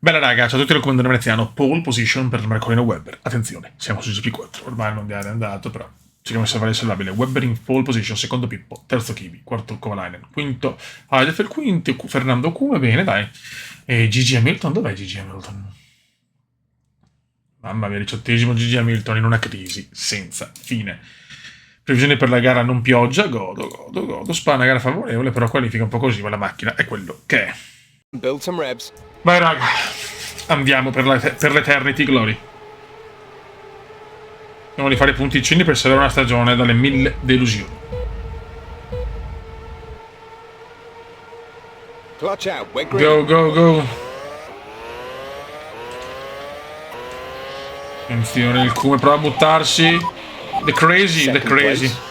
Bella raga, ciao a tutti, raccomando veneziano, pole position per Marcolino Webber. Attenzione, siamo su GP4, ormai il mondiale è andato, però cerchiamo di salvare il salvabile. Webber in pole position, secondo Pippo, terzo Kiwi, quarto Kovalainen, quinto Heidfeld, quinto Fernando Cume, bene dai. E Gigi Hamilton, dov'è Gigi Hamilton? Mamma mia, 18esimo Gigi Hamilton in una crisi senza fine. Previsione per la gara non pioggia, godo. Spa una gara favorevole, però qualifica un po' così, ma la macchina è quello che è. Build some revs. Vai raga, andiamo per l'Eternity Glory. Dobbiamo di fare punticini per salvare una stagione dalle 1000 delusioni. Clutch out, we're green. Go. Attenzione, il Cume prova a buttarsi. The Crazy.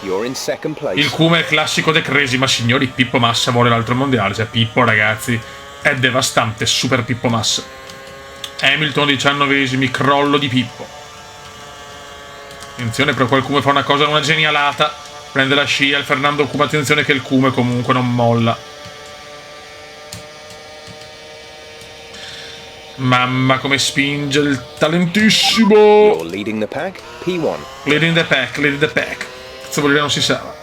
You're in second place. Il Cume è il classico The Crazy, ma signori, Pippo Massa vuole l'altro mondiale. Cioè, Pippo, ragazzi, è devastante, super Pippo Massa. Hamilton 19esimi, crollo di Pippo. Attenzione, però qualcuno fa una cosa, una genialata. Prende la scia, il Fernando Cume, attenzione che il Cume comunque non molla. Mamma come spinge il talentissimo. You're leading the pack, P1. Leading the pack. Cazzo vuol dire, non si sa.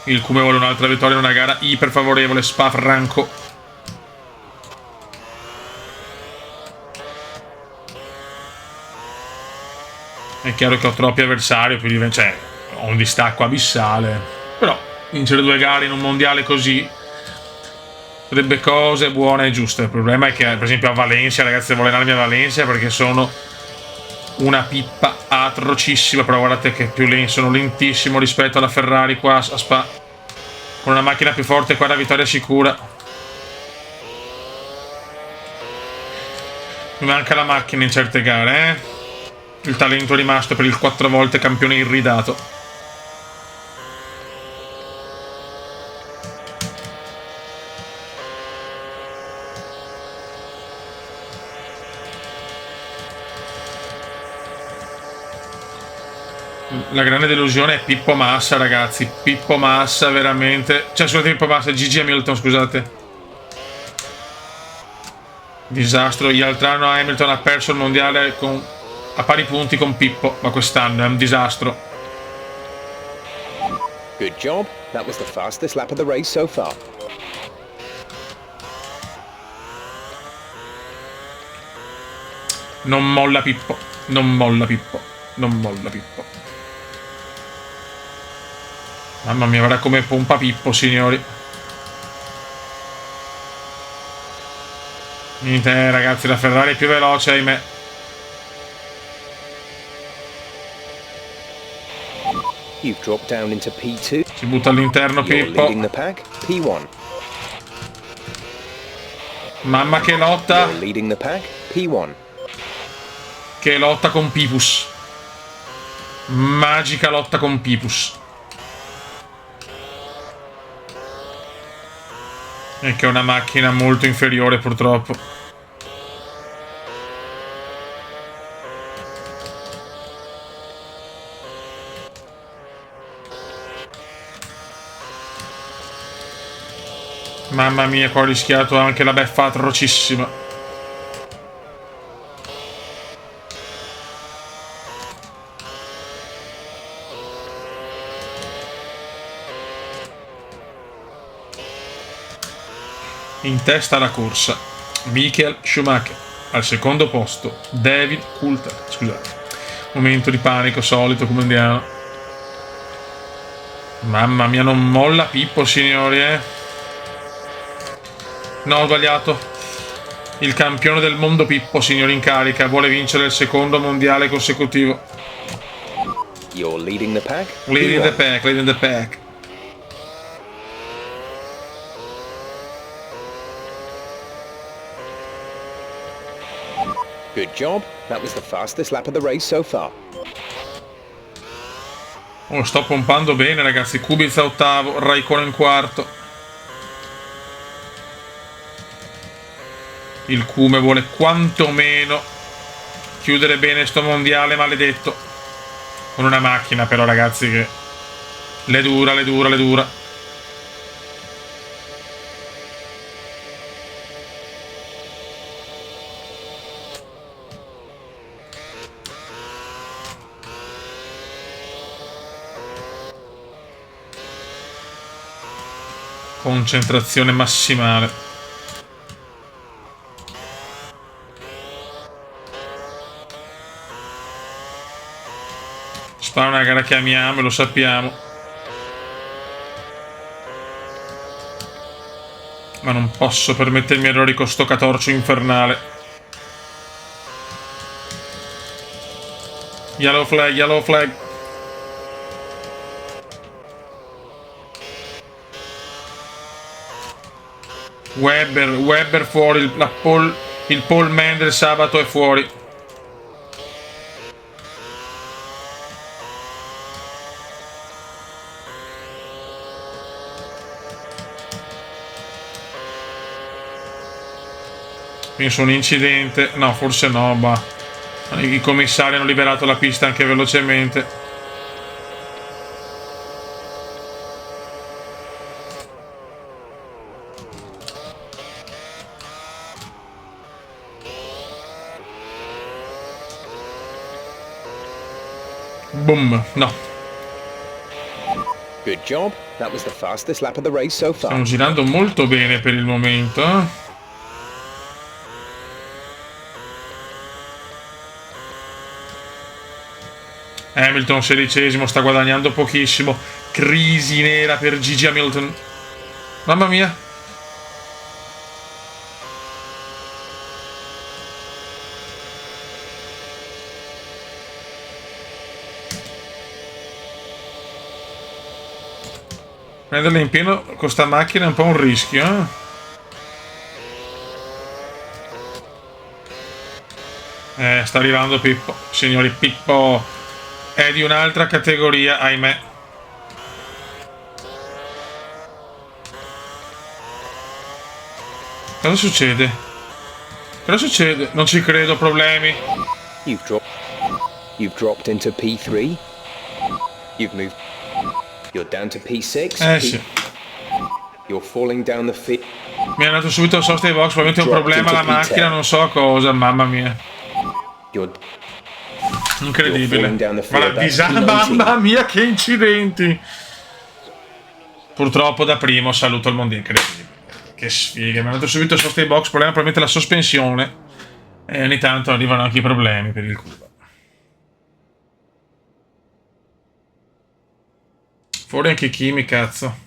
Il Cume vuole un'altra vittoria in una gara iper favorevole, Spa-Franco. È chiaro che ho troppi avversari, cioè ho un distacco abissale. Però vincere 2 gare in un mondiale così sarebbe cose buone e giuste. Il problema è che, per esempio, a Valencia, ragazzi, devo allenarmi a Valencia perché sono una pippa atrocissima. Però guardate che sono lentissimo rispetto alla Ferrari qua a Spa. Con una macchina più forte qua la vittoria sicura. Mi manca la macchina in certe gare, eh? Il talento è rimasto per il 4 volte campione irridato. La grande delusione è Pippo Massa, ragazzi. Pippo Massa, veramente. Cioè, scusate, Pippo Massa, Gigi Hamilton, scusate. Disastro. L'altro anno Hamilton ha perso il mondiale a pari punti con Pippo, ma quest'anno è un disastro. Good job. That was the fastest lap of the race so far. Non molla Pippo. Mamma mia, guarda come pompa Pippo, signori. Niente, ragazzi, la Ferrari è più veloce, ahimè. You've dropped down into P2. Si butta all'interno You're Pippo. leading the pack, P1. Mamma che lotta. You're leading the pack, P1. Che lotta con Pipus. Magica lotta con Pipus. E che è una macchina molto inferiore, purtroppo. Mamma mia, qua ho rischiato anche la beffa atrocissima. In testa alla corsa Michael Schumacher, al secondo posto David Coulthard. Scusate, momento di panico solito come andiamo. Mamma mia, non molla Pippo, signori, eh. No, ho sbagliato. Il campione del mondo Pippo, signori, in carica, vuole vincere il secondo mondiale consecutivo. You're leading the pack, Leading P1. the pack. Good job. That was the fastest lap of the race so far. Oh, sto pompando bene, ragazzi. Kubica ottavo, Raikkonen quarto. Il Cume vuole quantomeno chiudere bene sto mondiale maledetto. Con una macchina, però, ragazzi, che le dura. Concentrazione massimale. Spara una gara che amiamo e lo sappiamo. Ma non posso permettermi errori con sto catorcio infernale. Yellow flag, yellow flag. Webber fuori, il pole man del sabato è fuori. Penso un incidente, no forse no, ma i commissari hanno liberato la pista anche velocemente. Boom, no. Good job. That was the fastest lap of the race so far. Stiamo girando molto bene per il momento. Hamilton 16esimo, sta guadagnando pochissimo. Crisi nera per Gigi Hamilton. Mamma mia. Prenderla in pieno con sta macchina è un po' un rischio, sta arrivando Pippo. Signori, Pippo è di un'altra categoria, ahimè. Cosa succede? Cosa succede? Non ci credo, problemi. You've dropped into P3. You've moved. You're down to P6. Sì. You're falling down the field. Mi è andato subito al sosta ai box, probabilmente un problema alla macchina, non so cosa, mamma mia. Incredibile. Mamma mia, che incidenti. Purtroppo da primo saluto al mondo, incredibile. Che sfiga, mi è andato subito al sosta ai box, problema probabilmente la sospensione. E ogni tanto arrivano anche i problemi per il culo. Fuori anche Kimi, cazzo.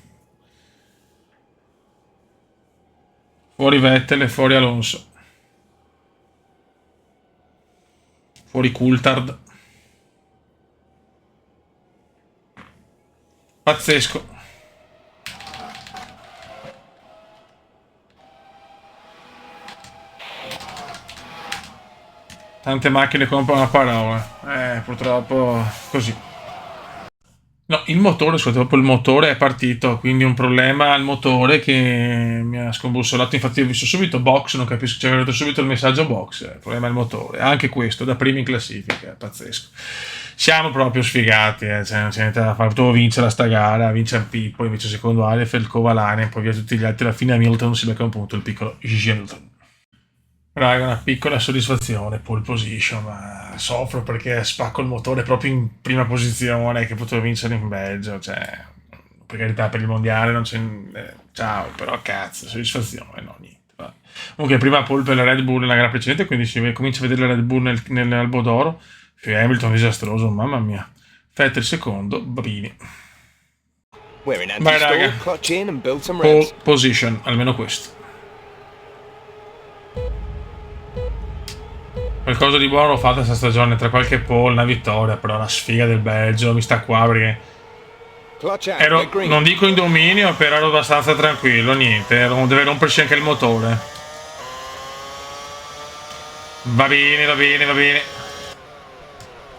Fuori Vettel e fuori Alonso. Fuori Coulthard. Pazzesco. Tante macchine comprano a parola. Purtroppo così. No, il motore, scusate, proprio il motore è partito, quindi un problema al motore che mi ha scombussolato. Infatti ho visto subito box, non capisco, ci è venuto subito il messaggio box, il problema è il motore. Anche questo, da primi in classifica, è pazzesco. Siamo proprio sfigati, cioè, non c'è niente da fare. Potevo vincere sta gara, vince Pippo, invece secondo Alefeld, Kovalainen, poi via tutti gli altri, alla fine Hamilton si becca un punto, il piccolo Gigi Hamilton. Raga, una piccola soddisfazione, pole position, ma soffro perché spacco il motore proprio in prima posizione, che potevo vincere in Belgio, cioè, per carità, per il mondiale non c'è... ciao, però cazzo, soddisfazione, no, niente. Va. Comunque, prima pole per la Red Bull nella gara precedente, quindi si comincia a vedere la Red Bull nell'albo d'oro, Hamilton disastroso, mamma mia. Vettel secondo, Babini. Vai raga, pole position, almeno questo. Qualcosa di buono l'ho fatto questa stagione, tra qualche pole, una vittoria, però la sfiga del Belgio mi sta qua perché ero, non dico in dominio, però ero abbastanza tranquillo, niente, deve rompersi anche il motore. Va bene, va bene, va bene.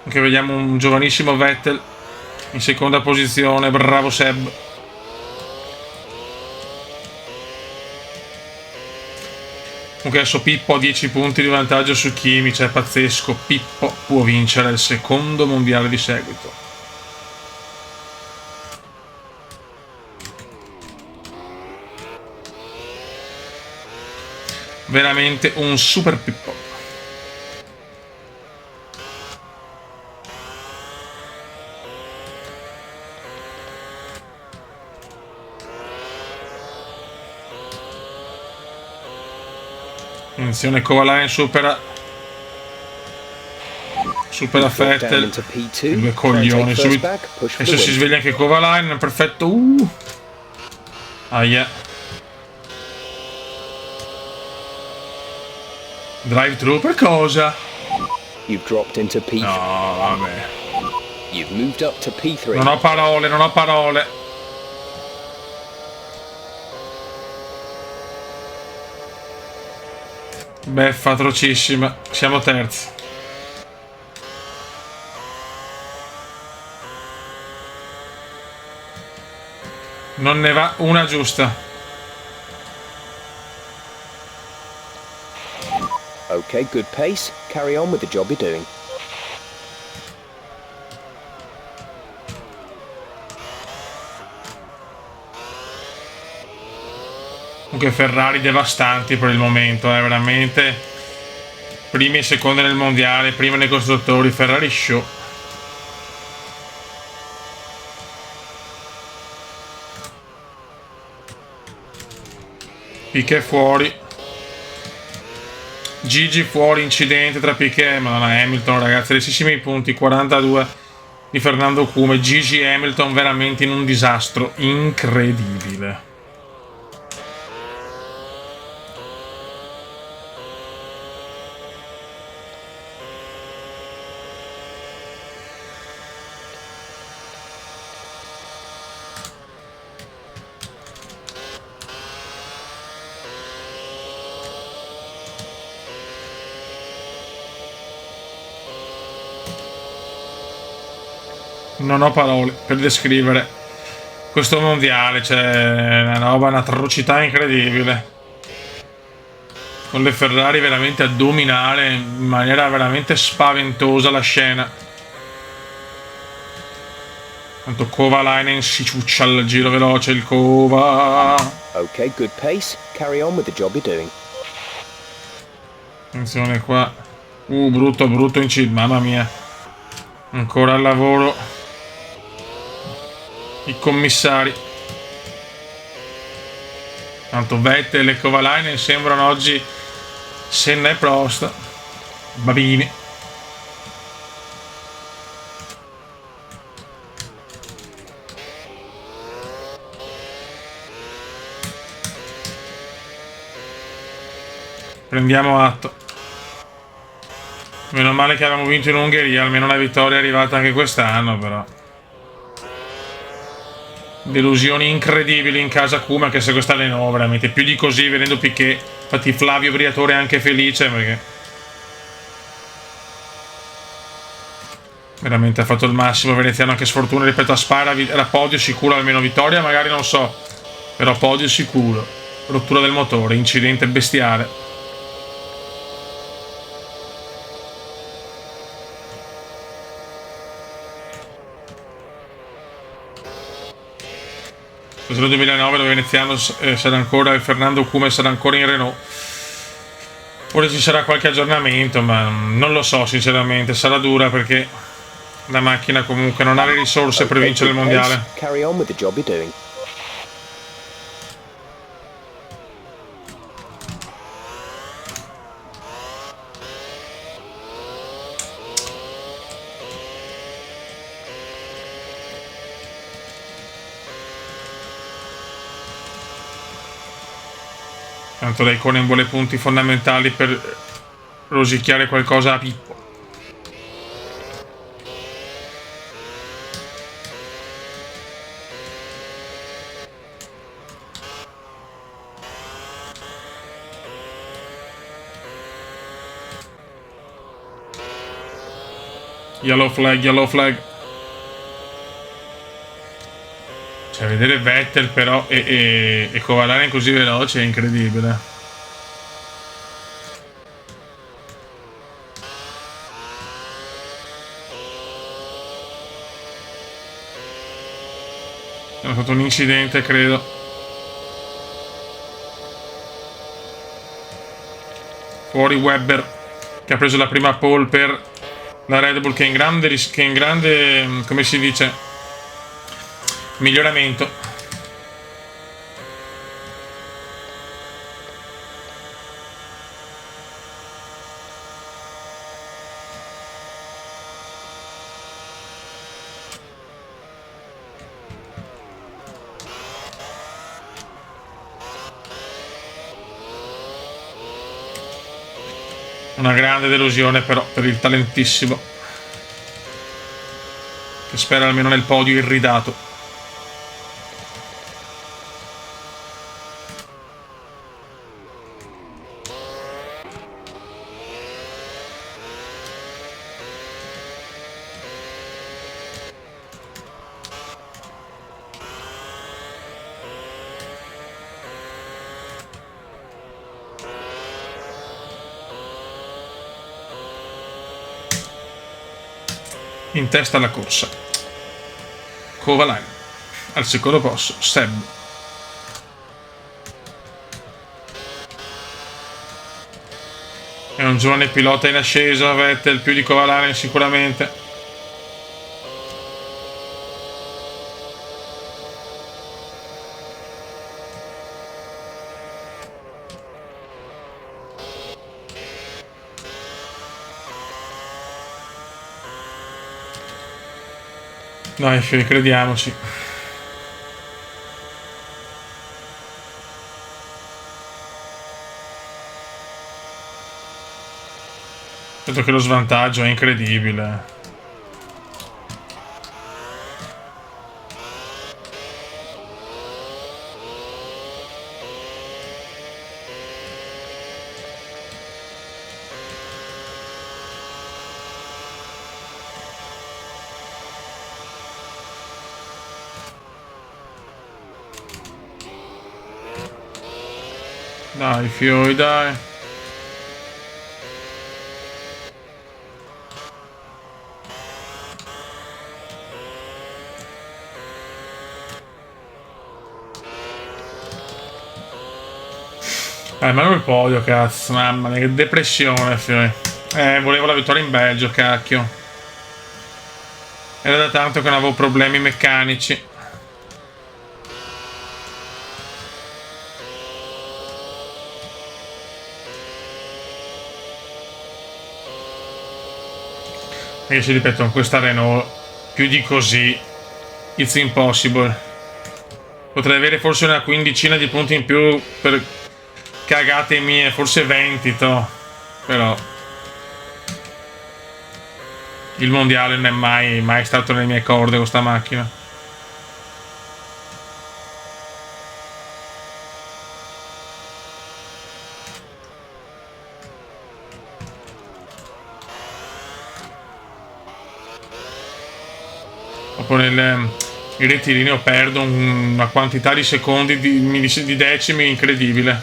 Anche vediamo un giovanissimo Vettel in seconda posizione, bravo Seb. Comunque adesso Pippo ha 10 punti di vantaggio su Kimi, cioè pazzesco. Pippo può vincere il secondo mondiale di seguito. Veramente un super Pippo. Attenzione, Kovalainen supera Drop down Vettel. into P2. I due Try and coglioni take first subito. back, push for Adesso the si win. sveglia anche Kovalainen. Perfetto. Aia. Drive thru per cosa? You've dropped into P3. No, vabbè. You've moved up to P3. Non ho parole, non ho parole. Beffa atrocissima. Siamo terzi. Non ne va una giusta. Okay, good pace. Carry on with the job you're doing. Comunque Ferrari devastanti per il momento, veramente. Primi e secondi nel mondiale, primi nei costruttori, Ferrari show. Piquet fuori. Gigi fuori, incidente tra Piquet e Hamilton, ragazzi, restissimi punti, 42 di Fernando Cume. Gigi e Hamilton veramente in un disastro incredibile. Non ho parole per descrivere questo mondiale, c'è una roba, un'atrocità incredibile. Con le Ferrari veramente a dominare in maniera veramente spaventosa la scena. Tanto Kovalainen si ciuccia al giro veloce, il Kova. Okay, good pace. Carry on with the job you're doing. Attenzione qua. Brutto, brutto incidente, mamma mia. Ancora al lavoro. I commissari. Tanto Vettel e Kovalainen sembrano oggi Senna e Prost. Babini. Prendiamo atto. Meno male che avevamo vinto in Ungheria, almeno una vittoria è arrivata anche quest'anno, però. Delusioni incredibili in casa Kuma, anche se questa è no, veramente più di così vedendo Piquet. Infatti Flavio Briatore è anche felice perché veramente ha fatto il massimo. Veneziano anche sfortuna rispetto a Spa, era podio sicuro, almeno vittoria magari non so, però podio sicuro. Rottura del motore, incidente bestiale. Nel 2009 dove Veneziano sarà ancora e Fernando Cume sarà ancora in Renault. Ora ci sarà qualche aggiornamento, ma non lo so sinceramente, sarà dura perché la macchina comunque non ha le risorse per vincere il mondiale. Carry on with the job you're doing. Tanto Raikkonen vuole punti fondamentali per rosicchiare qualcosa a Pippo. Yellow flag, yellow flag. Cioè, vedere Vettel però e Kovalainen così veloce è incredibile. È stato un incidente, credo. Fuori Webber, che ha preso la prima pole per la Red Bull, che è in grande, come si dice, miglioramento. Una grande delusione però per il talentissimo, che spera almeno nel podio irridato. In testa alla corsa Kovalainen, al secondo posto Seb. È un giovane pilota in ascesa, Vettel più di Kovalainen sicuramente. Dai, crediamoci. Vedo che lo svantaggio è incredibile. Dai, fioi, dai. Ma non il podio, cazzo. Mamma mia, che depressione, fioi. Volevo la vittoria in Belgio, cacchio. Era da tanto che non avevo problemi meccanici. Io ci ripeto, con questa Renault più di così it's impossible. Potrei avere forse una quindicina di punti in più per cagate mie, forse 20 to. Però il mondiale non è mai stato nelle mie corde con sta macchina. Dopo il rettilineo perdo una quantità di secondi, di decimi incredibile.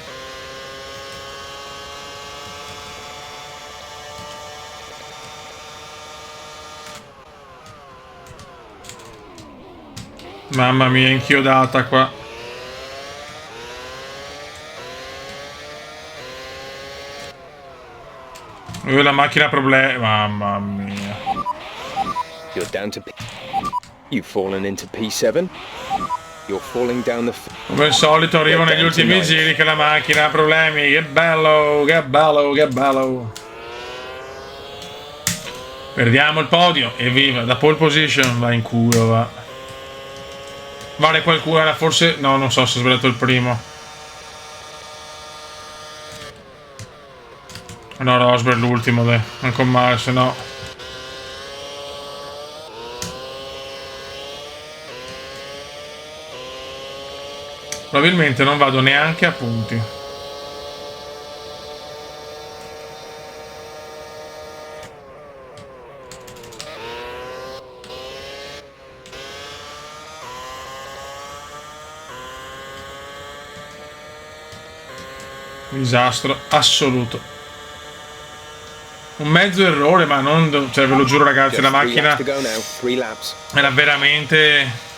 Mamma mia, inchiodata qua. La macchina ha problemi. Mamma mia. You're down to You've fallen into P7. You're falling down the Come al solito arrivano negli ultimi giri che la macchina ha problemi. Che bello, che bello, che bello. Perdiamo il podio. Evviva, da pole position va in culo, va. Vale qualcuno, era forse... No, non so se ho sbagliato il primo. No, Rosberg l'ultimo, dai. Non con male, se no... Probabilmente non vado neanche a punti. Disastro assoluto. Un mezzo errore, ma non... Cioè, ve lo giuro ragazzi, la macchina era veramente...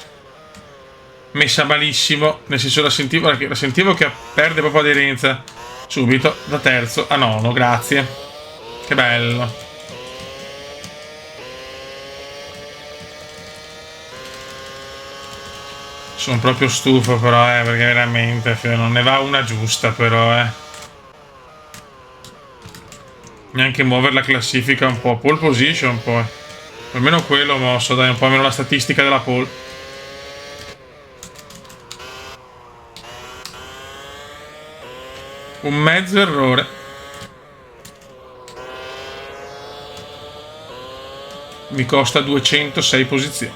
messa malissimo, nel senso la sentivo che perde proprio aderenza subito, da terzo a nono, grazie, che bello. Sono proprio stufo però, perché veramente non ne va una giusta però, neanche muovere la classifica un po', pole position poi, almeno quello mosso, dai, un po' meno la statistica della pole. Un mezzo errore. mi costa 206 posizioni.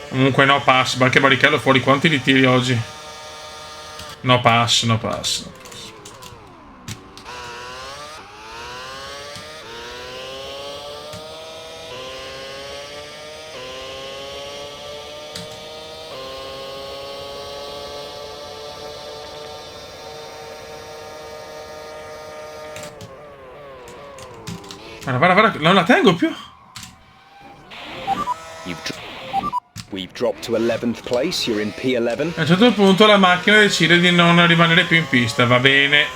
Comunque no pass, anche Barrichello fuori quanti li tiri oggi? No pass, no pass. Guarda, non la tengo più. We've dropped to 11th place, you're in P11. A un certo punto la macchina decide di non rimanere più in pista, va bene.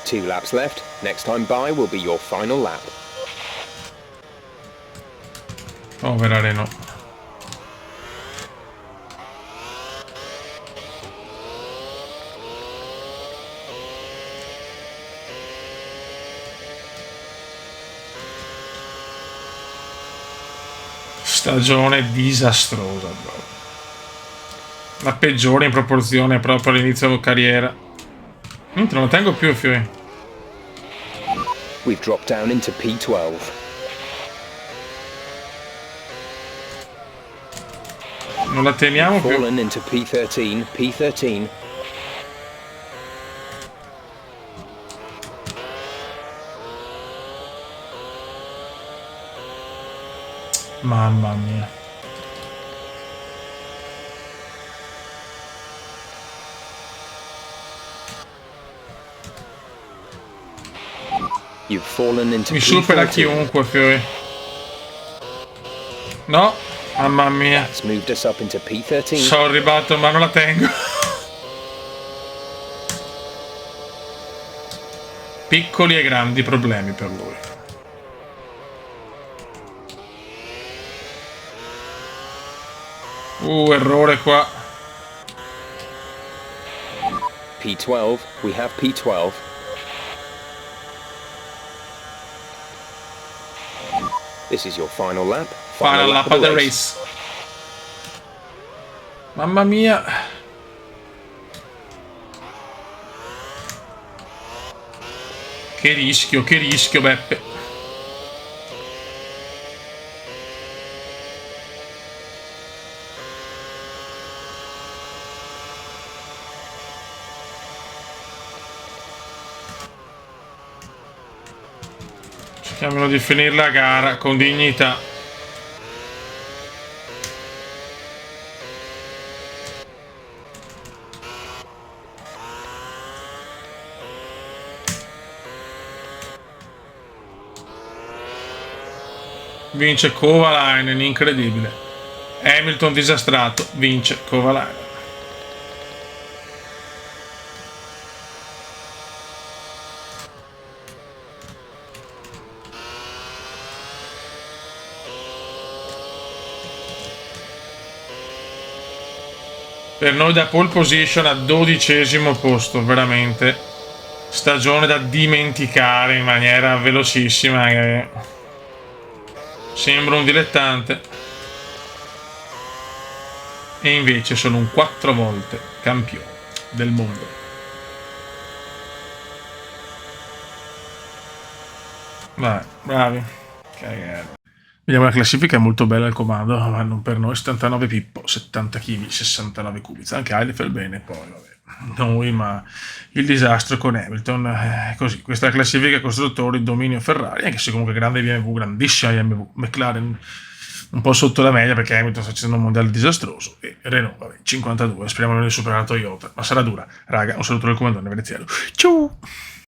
Two laps left. Next time by will be your final lap. Povera Renault. Stagione disastrosa, bro. La peggiore in proporzione proprio all'inizio carriera. Non lo tengo più, Fiori. We've dropped down into P12. Non la teniamo più. Fallen into P13. P13. Mamma mia. You've fallen into Mi supera P14. chiunque, Fiori. No, mamma mia. That's moved us up into P13. Sono arrivato, ma non la tengo. Piccoli e grandi problemi per lui. Errore qua. P12. We have P12. This is your final lap. Final lap of the race. Mamma mia. Che rischio, Beppe. Cerchiamo di finire la gara con dignità. Vince Kovalainen, incredibile. Hamilton disastrato, vince Kovalainen. Per noi da pole position a 12° posto, veramente. Stagione da dimenticare in maniera velocissima. Sembra un dilettante. E invece sono un 4 volte campione del mondo. Vai, bravi. Cagare. Vediamo la classifica, è molto bella il comando, ma non per noi. 79 Pippo, 70 kg, 69 Kubica, anche Eilefeld bene, poi vabbè, noi, ma il disastro con Hamilton, così. Questa è la classifica costruttori, dominio Ferrari, anche se comunque grande BMW, grandissima BMW, McLaren un po' sotto la media perché Hamilton sta facendo un mondiale disastroso, e Renault, vabbè, 52, speriamo di non superare Toyota, ma sarà dura. Raga, un saluto del comandante Veneziano, ciao!